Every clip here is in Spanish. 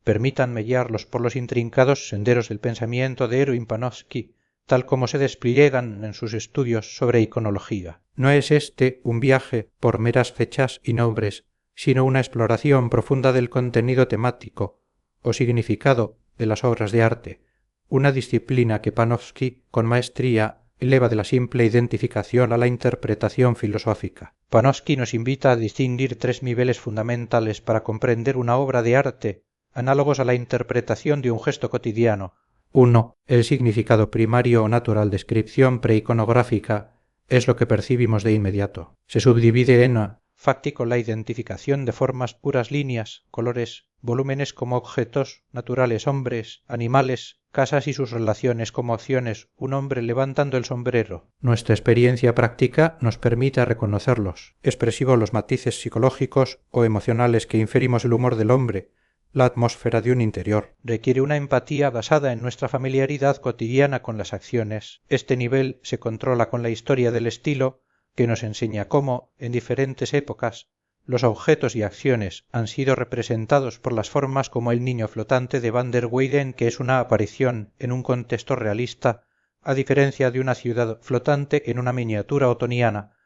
permítanme guiarlos por los intrincados senderos del pensamiento de Erwin Panofsky, tal como se despliegan en sus estudios sobre iconología. No es este un viaje por meras fechas y nombres, sino una exploración profunda del contenido temático o significado de las obras de arte, una disciplina que Panofsky con maestría eleva de la simple identificación a la interpretación filosófica. Panofsky nos invita a distinguir tres niveles fundamentales para comprender una obra de arte, análogos a la interpretación de un gesto cotidiano. 1. El significado primario o natural. Descripción preiconográfica es lo que percibimos de inmediato. Se subdivide en fáctico, la identificación de formas, puras líneas, colores, volúmenes como objetos naturales, hombres, animales, casas y sus relaciones como acciones, un hombre levantando el sombrero. Nuestra experiencia práctica nos permite reconocerlos, expresivo los matices psicológicos o emocionales que inferimos el humor del hombre, la atmósfera de un interior. Requiere una empatía basada en nuestra familiaridad cotidiana con las acciones. Este nivel se controla con la historia del estilo, que nos enseña cómo, en diferentes épocas, los objetos y acciones han sido representados por las formas, como el niño flotante de van der Weyden, que es una aparición en un contexto realista, a diferencia de una ciudad flotante en una miniatura otoniana,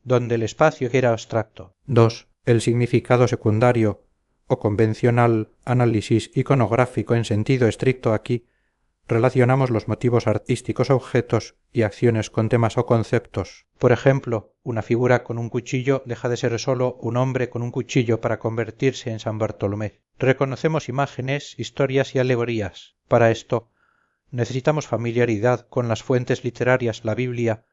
donde el espacio era abstracto. 2. El significado secundario o convencional. Análisis iconográfico en sentido estricto. Aquí relacionamos los motivos artísticos, objetos y acciones con temas o conceptos. Por ejemplo, una figura con un cuchillo deja de ser solo un hombre con un cuchillo para convertirse en San Bartolomé. Reconocemos imágenes, historias y alegorías. Para esto necesitamos familiaridad con las fuentes literarias, la Biblia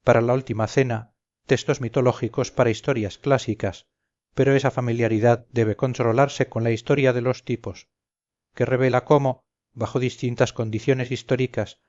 para la Última Cena, textos mitológicos para historias clásicas, pero esa familiaridad debe controlarse con la historia de los tipos, que revela cómo, bajo distintas condiciones históricas,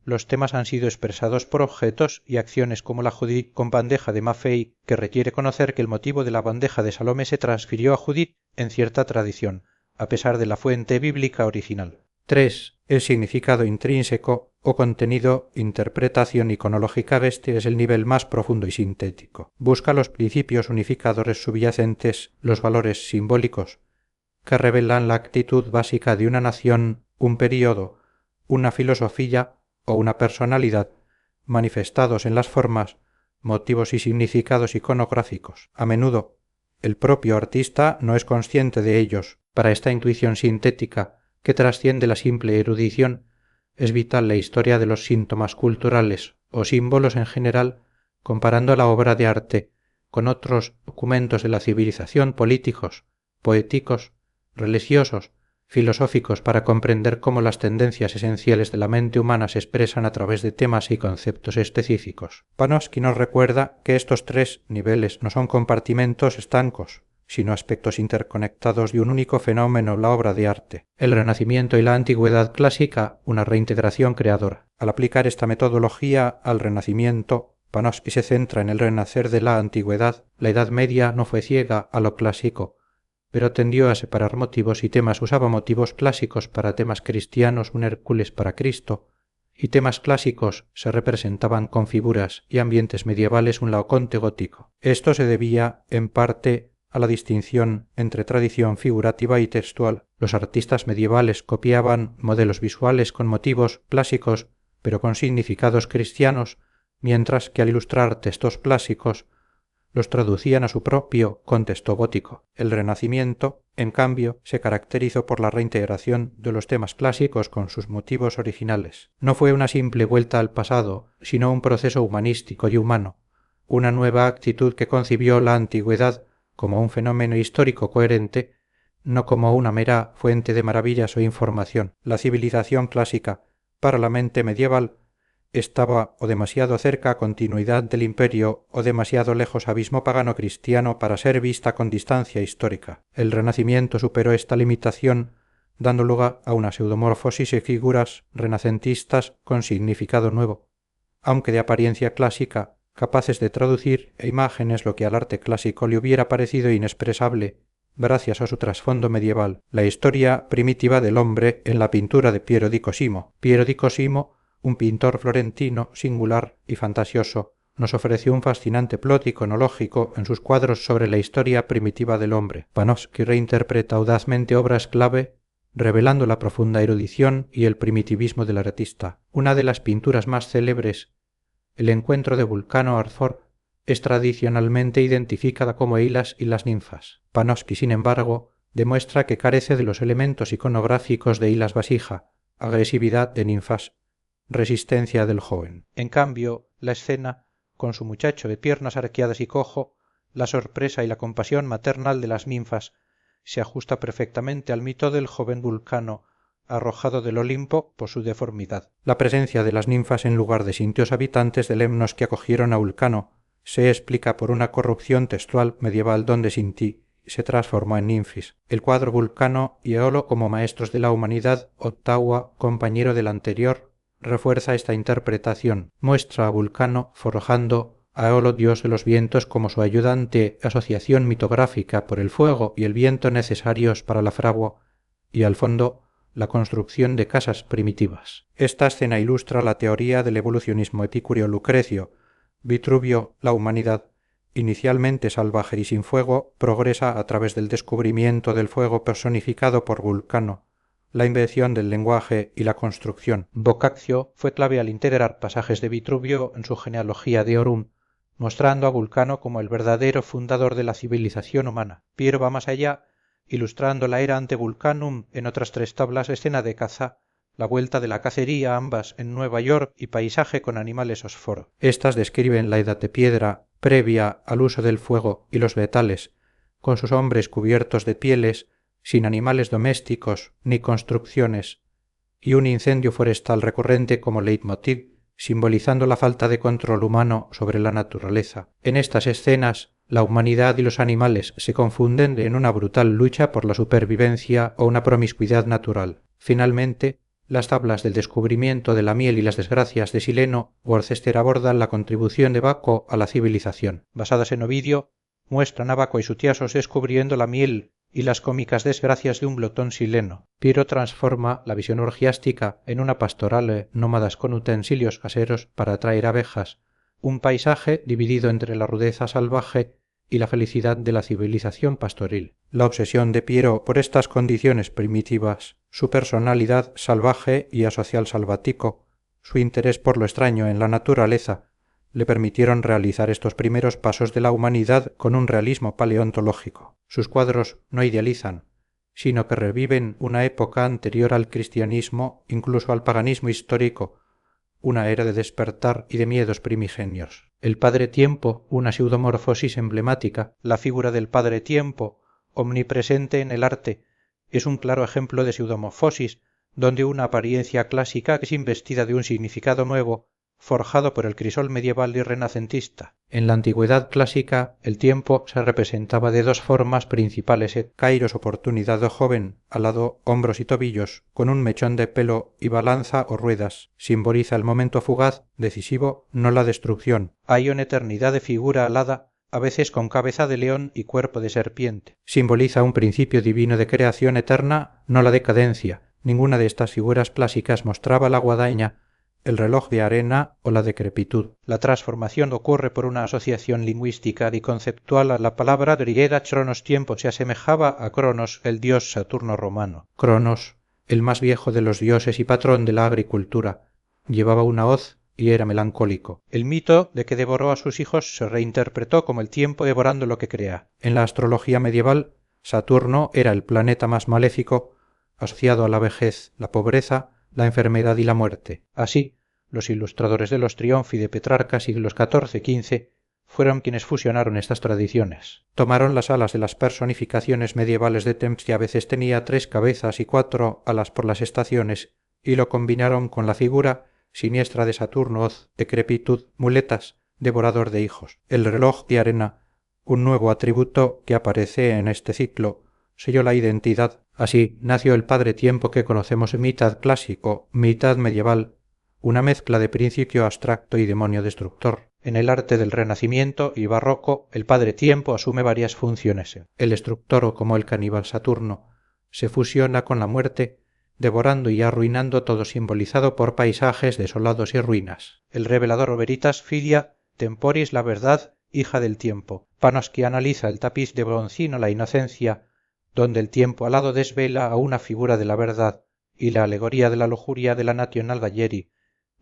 los temas han sido expresados por objetos y acciones, como la Judith con bandeja de Maffei, que requiere conocer que el motivo de la bandeja de Salomé se transfirió a Judith en cierta tradición, a pesar de la fuente bíblica original. 3. El significado intrínseco o contenido. Interpretación iconológica. Este es el nivel más profundo y sintético. Busca los principios unificadores subyacentes, los valores simbólicos, que revelan la actitud básica de una nación, un período, una filosofía o una personalidad, manifestados en las formas, motivos y significados iconográficos. A menudo, el propio artista no es consciente de ellos. Para esta intuición sintética, que trasciende la simple erudición, es vital la historia de los síntomas culturales o símbolos en general, comparando la obra de arte con otros documentos de la civilización, políticos, poéticos, religiosos, filosóficos, para comprender cómo las tendencias esenciales de la mente humana se expresan a través de temas y conceptos específicos. Panofsky nos recuerda que estos tres niveles no son compartimentos estancos, sino aspectos interconectados de un único fenómeno, la obra de arte. El Renacimiento y la Antigüedad clásica, una reintegración creadora. Al aplicar esta metodología al Renacimiento, Panofsky se centra en el renacer de la Antigüedad. La Edad Media no fue ciega a lo clásico, pero tendió a separar motivos y temas. Usaba motivos clásicos para temas cristianos, un Hércules para Cristo, y temas clásicos se representaban con figuras y ambientes medievales, un Laoconte gótico. Esto se debía, en parte, a la distinción entre tradición figurativa y textual. Los artistas medievales copiaban modelos visuales con motivos clásicos, pero con significados cristianos, mientras que al ilustrar textos clásicos los traducían a su propio contexto gótico. El Renacimiento, en cambio, se caracterizó por la reintegración de los temas clásicos con sus motivos originales. No fue una simple vuelta al pasado, sino un proceso humanístico y humano, una nueva actitud que concibió la antigüedad como un fenómeno histórico coherente, no como una mera fuente de maravillas o información. La civilización clásica, para la mente medieval, estaba o demasiado cerca a continuidad del imperio o demasiado lejos abismo pagano cristiano para ser vista con distancia histórica. El Renacimiento superó esta limitación, dando lugar a una pseudomorfosis y figuras renacentistas con significado nuevo, aunque de apariencia clásica, capaces de traducir a imágenes lo que al arte clásico le hubiera parecido inexpresable gracias a su trasfondo medieval. La historia primitiva del hombre en la pintura de Piero di Cosimo. Piero di Cosimo, un pintor florentino singular y fantasioso, nos ofreció un fascinante plot iconológico en sus cuadros sobre la historia primitiva del hombre. Panofsky reinterpreta audazmente obras clave revelando la profunda erudición y el primitivismo del artista. Una de las pinturas más célebres, el encuentro de Vulcano-Arthur, es tradicionalmente identificada como Elas y las ninfas. Panofsky, sin embargo, demuestra que carece de los elementos iconográficos de Hilas Vasija, agresividad de ninfas, resistencia del joven. En cambio, la escena, con su muchacho de piernas arqueadas y cojo, la sorpresa y la compasión maternal de las ninfas, se ajusta perfectamente al mito del joven Vulcano, arrojado del Olimpo por su deformidad. La presencia de las ninfas en lugar de sintios habitantes de Lemnos que acogieron a Vulcano se explica por una corrupción textual medieval donde Sinti se transformó en Ninfis. El cuadro Vulcano y Eolo como maestros de la humanidad, Ottawa, compañero del anterior, refuerza esta interpretación. Muestra a Vulcano forjando a Eolo, dios de los vientos, como su ayudante, asociación mitográfica por el fuego y el viento necesarios para la fragua, y al fondo la construcción de casas primitivas. Esta escena ilustra la teoría del evolucionismo epicúreo Lucrecio. Vitruvio, la humanidad, inicialmente salvaje y sin fuego, progresa a través del descubrimiento del fuego personificado por Vulcano, la invención del lenguaje y la construcción. Boccaccio fue clave al integrar pasajes de Vitruvio en su genealogía de Orum, mostrando a Vulcano como el verdadero fundador de la civilización humana. Piero va más allá, ilustrando la era ante Vulcanum en otras 3 tablas, escena de caza, la vuelta de la cacería, ambas en Nueva York, y paisaje con animales osforo. Estas describen la edad de piedra, previa al uso del fuego y los vetales, con sus hombres cubiertos de pieles, sin animales domésticos ni construcciones, y un incendio forestal recurrente como leitmotiv, simbolizando la falta de control humano sobre la naturaleza. En estas escenas, la humanidad y los animales se confunden en una brutal lucha por la supervivencia o una promiscuidad natural. Finalmente, las tablas del descubrimiento de la miel y las desgracias de Sileno, Worcester abordan la contribución de Baco a la civilización. Basadas en Ovidio, muestran a Baco y su Tiasos descubriendo la miel y las cómicas desgracias de un glotón sileno. Piero transforma la visión orgiástica en una pastorale, nómadas con utensilios caseros para atraer abejas, un paisaje dividido entre la rudeza salvaje y la felicidad de la civilización pastoril. La obsesión de Piero por estas condiciones primitivas, su personalidad salvaje y asocial salvatico, su interés por lo extraño en la naturaleza, le permitieron realizar estos primeros pasos de la humanidad con un realismo paleontológico. Sus cuadros no idealizan, sino que reviven una época anterior al cristianismo, incluso al paganismo histórico, una era de despertar y de miedos primigenios. El Padre Tiempo, una pseudomorfosis emblemática, la figura del Padre Tiempo, omnipresente en el arte, es un claro ejemplo de pseudomorfosis, donde una apariencia clásica es investida de un significado nuevo, forjado por el crisol medieval y renacentista. En la antigüedad clásica, el tiempo se representaba de 2 formas principales: kairos, oportunidad o joven, alado, hombros y tobillos, con un mechón de pelo y balanza o ruedas. Simboliza el momento fugaz, decisivo, no la destrucción. Aion, eternidad de figura alada, a veces con cabeza de león y cuerpo de serpiente. Simboliza un principio divino de creación eterna, no la decadencia. Ninguna de estas figuras clásicas mostraba la guadaña, el reloj de arena o la decrepitud. La transformación ocurre por una asociación lingüística y conceptual. A la palabra griega Cronos tiempo se asemejaba a Cronos, el dios Saturno romano. Cronos, el más viejo de los dioses y patrón de la agricultura, llevaba una hoz y era melancólico. El mito de que devoró a sus hijos se reinterpretó como el tiempo devorando lo que crea. En la astrología medieval, Saturno era el planeta más maléfico, asociado a la vejez, la pobreza, la enfermedad y la muerte. Así, los ilustradores de los Triunfi de Petrarca, siglos XIV-XV, fueron quienes fusionaron estas tradiciones. Tomaron las alas de las personificaciones medievales de Temps, que a veces tenía 3 cabezas y 4 alas por las estaciones, y lo combinaron con la figura siniestra de Saturno, hoz, decrepitud, muletas, devorador de hijos. El reloj de arena, un nuevo atributo que aparece en este ciclo, selló la identidad. Así nació el Padre Tiempo que conocemos, mitad clásico, mitad medieval, una mezcla de principio abstracto y demonio destructor. En el arte del Renacimiento y Barroco, el Padre Tiempo asume varias funciones. El destructor, o como el caníbal Saturno, se fusiona con la muerte, devorando y arruinando todo, simbolizado por paisajes desolados y ruinas. El revelador, o veritas filia temporis, la verdad, hija del tiempo. Panofsky analiza el tapiz de Bronzino, la inocencia, donde el tiempo alado desvela a una figura de la verdad y la alegoría de la lujuria de la National Gallery,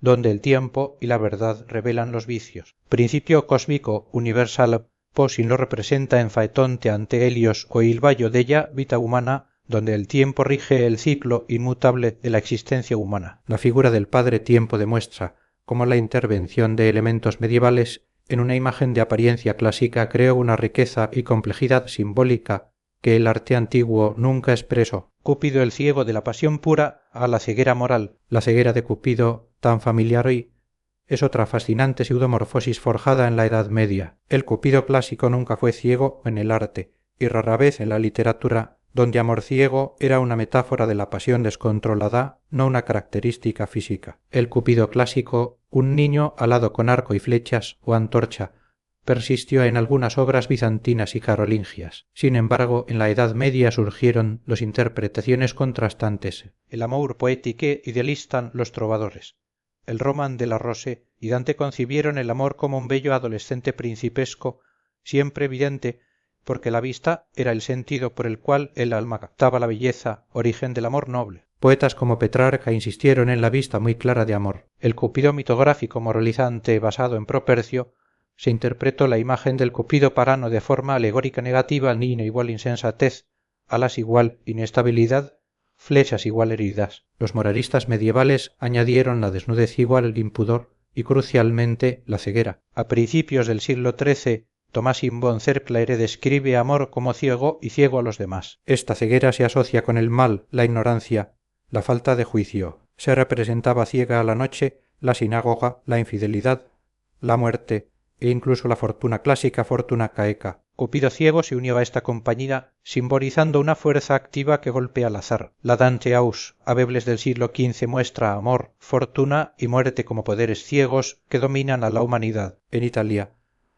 donde el tiempo y la verdad revelan los vicios. Principio cósmico universal, Posin lo representa en Faetonte ante Helios o il Vaio della vita humana, donde el tiempo rige el ciclo inmutable de la existencia humana. La figura del padre tiempo demuestra cómo la intervención de elementos medievales en una imagen de apariencia clásica creó una riqueza y complejidad simbólica que el arte antiguo nunca expresó. Cúpido el ciego de la pasión pura a la ceguera moral. La ceguera de Cupido, tan familiar hoy, es otra fascinante pseudomorfosis forjada en la Edad Media. El Cupido clásico nunca fue ciego en el arte, y rara vez en la literatura, donde amor ciego era una metáfora de la pasión descontrolada, no una característica física. El Cupido clásico, un niño alado con arco y flechas o antorcha, persistió en algunas obras bizantinas y carolingias. Sin embargo, en la Edad Media surgieron dos interpretaciones contrastantes. El amour poétique idealistan los trovadores. El Roman de la Rose y Dante concibieron el amor como un bello adolescente principesco, siempre evidente, porque la vista era el sentido por el cual el alma captaba la belleza, origen del amor noble. Poetas como Petrarca insistieron en la vista muy clara de amor. El Cupido mitográfico moralizante basado en Propercio se interpretó la imagen del Cupido parano de forma alegórica negativa ni igual insensatez, alas igual inestabilidad, flechas igual heridas. Los moralistas medievales añadieron la desnudez igual el impudor y crucialmente la ceguera. A principios del siglo XIII, Tomás Imbón Cerclaire describe amor como ciego y ciego a los demás. Esta ceguera se asocia con el mal, la ignorancia, la falta de juicio. Se representaba ciega a la noche, la sinagoga, la infidelidad, la muerte e incluso la fortuna clásica, fortuna caeca. Cupido ciego se unió a esta compañía simbolizando una fuerza activa que golpea al azar. La Dante Aus, Habebles del siglo XV muestra amor, fortuna y muerte como poderes ciegos que dominan a la humanidad. En Italia,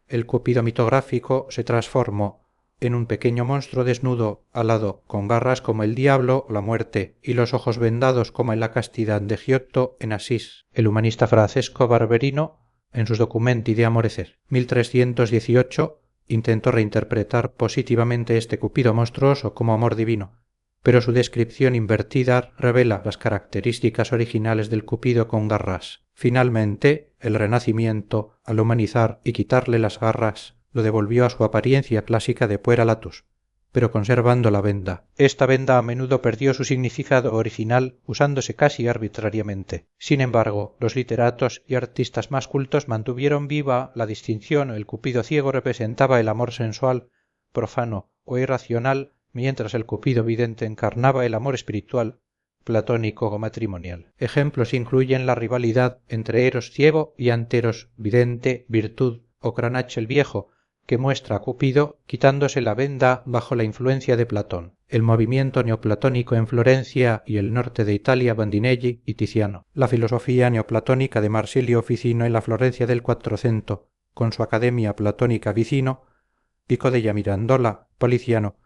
el Cupido mitográfico se transformó en un pequeño monstruo desnudo, alado, con garras como el diablo, la muerte, y los ojos vendados como en la castidad de Giotto en Asís. El humanista Francesco Barberino, en sus Documenti de Amorecer, 1318, intentó reinterpretar positivamente este Cupido monstruoso como amor divino, pero su descripción invertida revela las características originales del Cupido con garras. Finalmente, el Renacimiento, al humanizar y quitarle las garras, lo devolvió a su apariencia clásica de puera latus, pero conservando la venda. Esta venda a menudo perdió su significado original usándose casi arbitrariamente. Sin embargo, los literatos y artistas más cultos mantuvieron viva la distinción. El Cupido ciego representaba el amor sensual, profano o irracional, mientras el Cupido vidente encarnaba el amor espiritual, platónico o matrimonial. Ejemplos incluyen la rivalidad entre Eros ciego y Anteros vidente, virtud o Cranach el viejo, que muestra a Cupido quitándose la venda bajo la influencia de Platón. El movimiento neoplatónico en Florencia y el norte de Italia, Bandinelli y Tiziano. La filosofía neoplatónica de Marsilio Ficino en la Florencia del Quattrocento, con su Academia Platónica Vicino, Pico della Mirandola, Policiano,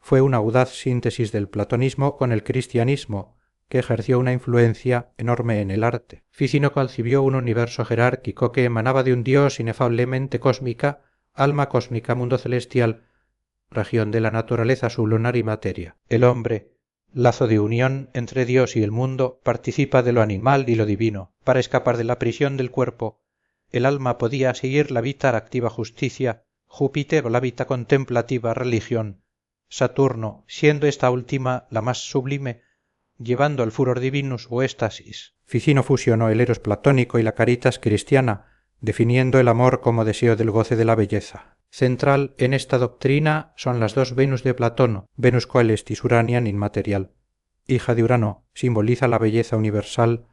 fue una audaz síntesis del platonismo con el cristianismo, que ejerció una influencia enorme en el arte. Ficino concibió un universo jerárquico que emanaba de un Dios inefablemente cósmica, alma cósmica, mundo celestial, región de la naturaleza sublunar y materia. El hombre, lazo de unión entre Dios y el mundo, participa de lo animal y lo divino. Para escapar de la prisión del cuerpo, el alma podía seguir la vita activa justicia, Júpiter o la vita contemplativa religión, Saturno, siendo esta última la más sublime, llevando al furor divinus o éxtasis. Ficino fusionó el eros platónico y la caritas cristiana, definiendo el amor como deseo del goce de la belleza. Central en esta doctrina son las dos Venus de Platón, Venus coelestis Uranian inmaterial. Hija de Urano, simboliza la belleza universal,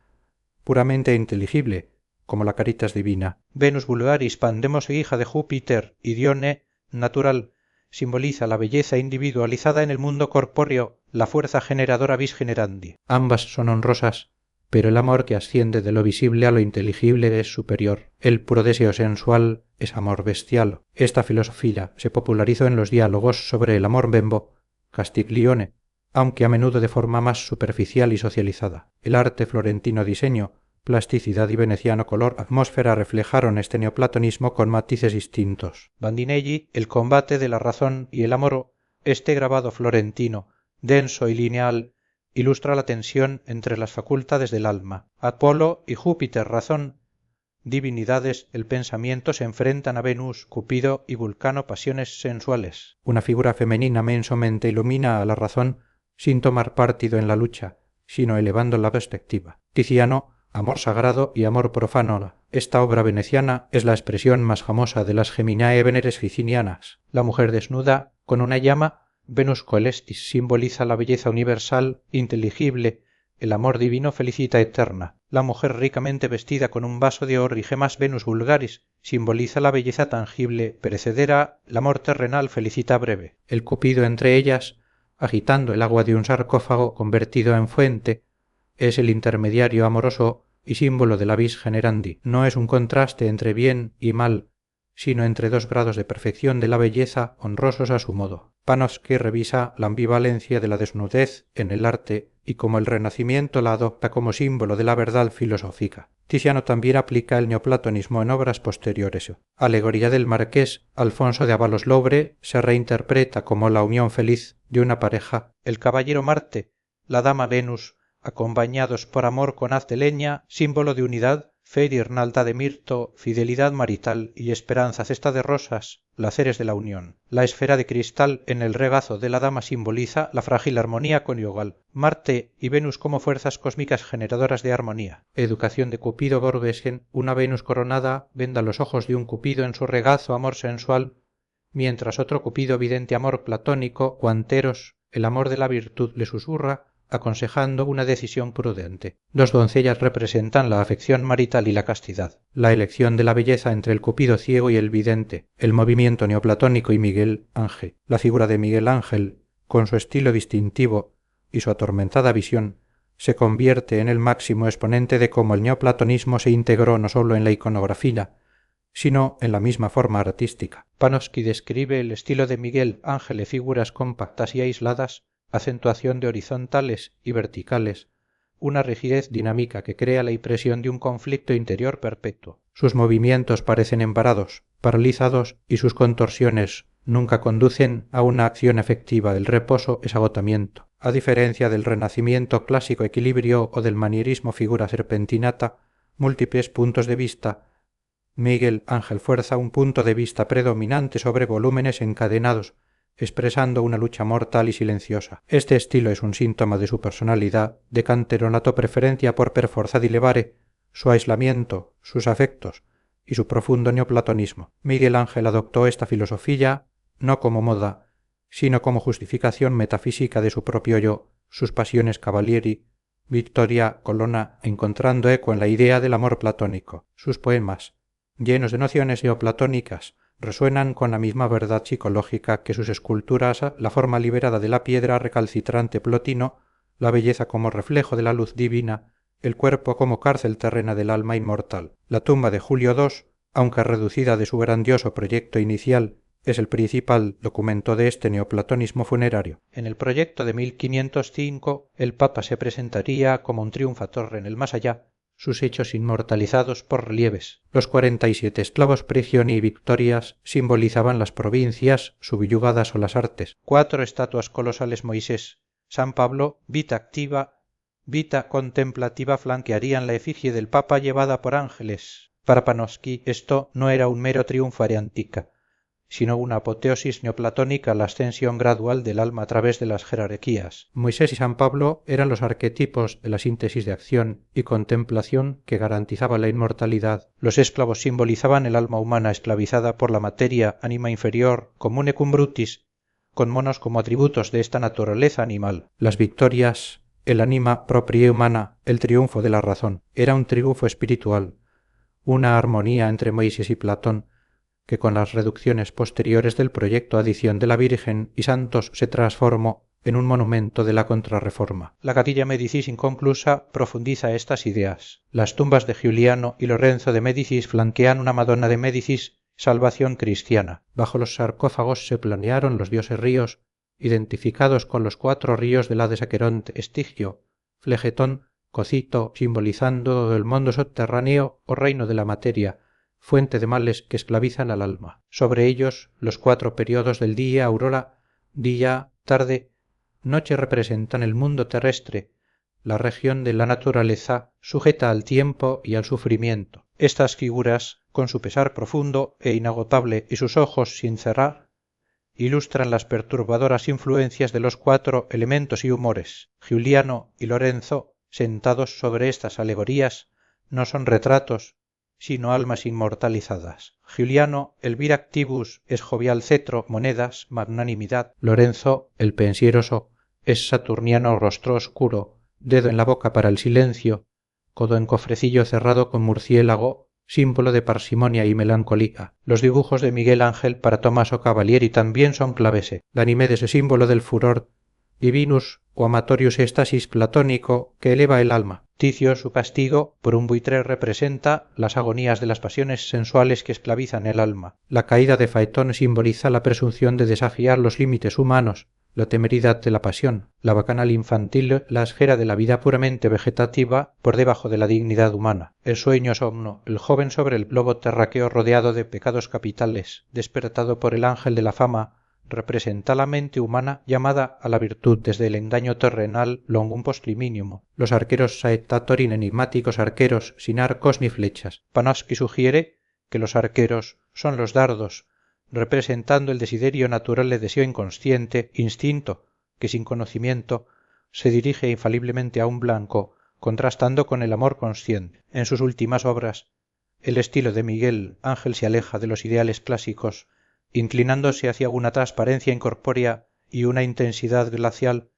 puramente inteligible, como la caritas divina. Venus vulgaris pandemos hija de Júpiter y Dione, natural, simboliza la belleza individualizada en el mundo corpóreo, la fuerza generadora vis generandi. Ambas son honrosas, pero el amor que asciende de lo visible a lo inteligible es superior. El puro deseo sensual es amor bestial. Esta filosofía se popularizó en los diálogos sobre el amor bembo, Castiglione, aunque a menudo de forma más superficial y socializada. El arte florentino diseño, plasticidad y veneciano color, atmósfera reflejaron este neoplatonismo con matices distintos. Bandinelli, el combate de la razón y el amor, este grabado florentino denso y lineal ilustra la tensión entre las facultades del alma. Apolo y Júpiter, razón, divinidades, el pensamiento, se enfrentan a Venus, Cupido y Vulcano, pasiones sensuales. Una figura femenina mensomente ilumina a la razón sin tomar partido en la lucha, sino elevando la perspectiva. Tiziano, amor sagrado y amor profano. Esta obra veneciana es la expresión más famosa de las Geminae Veneres ficinianas. La mujer desnuda, con una llama, Venus coelestis, simboliza la belleza universal, inteligible, el amor divino, felicita eterna. La mujer ricamente vestida con un vaso de oro y gemas, Venus vulgaris, simboliza la belleza tangible, perecedera, el amor terrenal, felicita breve. El Cupido entre ellas, agitando el agua de un sarcófago convertido en fuente, es el intermediario amoroso y símbolo de la vis generandi. No es un contraste entre bien y mal, sino entre dos grados de perfección de la belleza honrosos a su modo. Panofsky revisa la ambivalencia de la desnudez en el arte y como el Renacimiento la adopta como símbolo de la verdad filosófica. Tiziano también aplica el neoplatonismo en obras posteriores. Alegoría del Marqués Alfonso de Avalos-Louvre se reinterpreta como la unión feliz de una pareja. El caballero Marte, la dama Venus, acompañados por amor con haz de leña, símbolo de unidad, fe guirnalda de mirto, fidelidad marital y esperanza cesta de rosas, placeres de la unión. La esfera de cristal en el regazo de la dama simboliza la frágil armonía conyugal. Marte y Venus como fuerzas cósmicas generadoras de armonía. Educación de Cupido Borgesgen, una Venus coronada venda los ojos de un Cupido en su regazo amor sensual, mientras otro Cupido vidente amor platónico, cuanteros, el amor de la virtud le susurra, aconsejando una decisión prudente. Dos doncellas representan la afección marital y la castidad. La elección de la belleza entre el Cupido ciego y el vidente, el movimiento neoplatónico y Miguel Ángel. La figura de Miguel Ángel, con su estilo distintivo y su atormentada visión, se convierte en el máximo exponente de cómo el neoplatonismo se integró no solo en la iconografía, sino en la misma forma artística. Panofsky describe el estilo de Miguel Ángel de figuras compactas y aisladas, acentuación de horizontales y verticales, una rigidez dinámica que crea la impresión de un conflicto interior perpetuo. Sus movimientos parecen embarados, paralizados y sus contorsiones nunca conducen a una acción efectiva. El reposo es agotamiento. A diferencia del Renacimiento clásico equilibrio o del manierismo figura serpentinata, múltiples puntos de vista, Miguel Ángel fuerza un punto de vista predominante sobre volúmenes encadenados, expresando una lucha mortal y silenciosa. Este estilo es un síntoma de su personalidad, de canteronato preferencia por per forza di levare, su aislamiento, sus afectos y su profundo neoplatonismo. Miguel Ángel adoptó esta filosofía no como moda, sino como justificación metafísica de su propio yo, sus pasiones cavalieri, Victoria Colonna, encontrando eco en la idea del amor platónico. Sus poemas, llenos de nociones neoplatónicas, resuenan con la misma verdad psicológica que sus esculturas, la forma liberada de la piedra recalcitrante plotino, la belleza como reflejo de la luz divina, el cuerpo como cárcel terrena del alma inmortal. La tumba de Julio II, aunque reducida de su grandioso proyecto inicial, es el principal documento de este neoplatonismo funerario. En el proyecto de 1505 el Papa se presentaría como un triunfador en el más allá, sus hechos inmortalizados por relieves. Los 47 esclavos Prigioni y Victorias simbolizaban las provincias, subyugadas o las artes. 4 estatuas colosales Moisés, San Pablo, vita activa, vita contemplativa flanquearían la efigie del Papa llevada por ángeles. Para Panofsky esto no era un mero triunfo areantica, sino una apoteosis neoplatónica, la ascensión gradual del alma a través de las jerarquías. Moisés y San Pablo eran los arquetipos de la síntesis de acción y contemplación que garantizaba la inmortalidad. Los esclavos simbolizaban el alma humana esclavizada por la materia, ánima inferior, comune cum brutis, con monos como atributos de esta naturaleza animal. Las victorias, el anima propria humana, el triunfo de la razón. Era un triunfo espiritual, una armonía entre Moisés y Platón, que con las reducciones posteriores del proyecto adición de la Virgen y santos se transformó en un monumento de la Contrarreforma. La Capilla Médicis inconclusa profundiza estas ideas. Las tumbas de Giuliano y Lorenzo de Médicis flanquean una Madonna de Médicis, salvación cristiana. Bajo los sarcófagos se planearon los dioses ríos, identificados con los 4 ríos de la de Saqueronte, Estigio, Flegetón, Cocito, simbolizando el mundo subterráneo o reino de la materia, fuente de males que esclavizan al alma. Sobre ellos, los 4 periodos del día, aurora, día, tarde, noche representan el mundo terrestre, la región de la naturaleza sujeta al tiempo y al sufrimiento. Estas figuras, con su pesar profundo e inagotable y sus ojos sin cerrar, ilustran las perturbadoras influencias de los cuatro elementos y humores. Giuliano y Lorenzo, sentados sobre estas alegorías, no son retratos, sino almas inmortalizadas. Giuliano, el vir activus, es jovial cetro, monedas, magnanimidad. Lorenzo, el pensieroso, es saturniano rostro oscuro, dedo en la boca para el silencio, codo en cofrecillo cerrado con murciélago, símbolo de parsimonia y melancolía. Los dibujos de Miguel Ángel para Tommaso Cavalieri también son clavese. Ganimedes es símbolo del furor divinus o amatorius estasis platónico que eleva el alma. Ticio, su castigo, por un buitre representa las agonías de las pasiones sensuales que esclavizan el alma. La caída de Faetón simboliza la presunción de desafiar los límites humanos, la temeridad de la pasión, la bacanal infantil, la esfera de la vida puramente vegetativa por debajo de la dignidad humana. El sueño somno, el joven sobre el globo terráqueo rodeado de pecados capitales, despertado por el ángel de la fama, representa la mente humana llamada a la virtud desde el engaño terrenal longum postliminium. Los arqueros saettatorin, enigmáticos arqueros sin arcos ni flechas. Panofsky sugiere que los arqueros son los dardos, representando el desiderio natural de deseo inconsciente, instinto, que sin conocimiento se dirige infaliblemente a un blanco, contrastando con el amor consciente. En sus últimas obras, el estilo de Miguel Ángel se aleja de los ideales clásicos, inclinándose hacia una transparencia incorpórea y una intensidad glacial,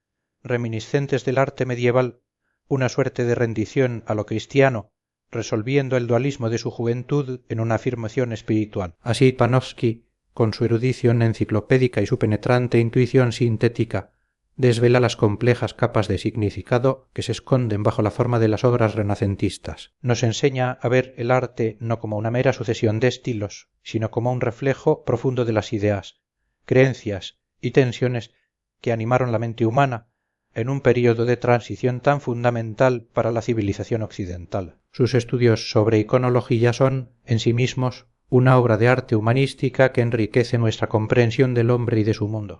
reminiscentes del arte medieval, una suerte de rendición a lo cristiano, resolviendo el dualismo de su juventud en una afirmación espiritual. Así Panofsky, con su erudición enciclopédica y su penetrante intuición sintética, desvela las complejas capas de significado que se esconden bajo la forma de las obras renacentistas. Nos enseña a ver el arte no como una mera sucesión de estilos, sino como un reflejo profundo de las ideas, creencias y tensiones que animaron la mente humana en un período de transición tan fundamental para la civilización occidental. Sus estudios sobre iconología son, en sí mismos, una obra de arte humanística que enriquece nuestra comprensión del hombre y de su mundo.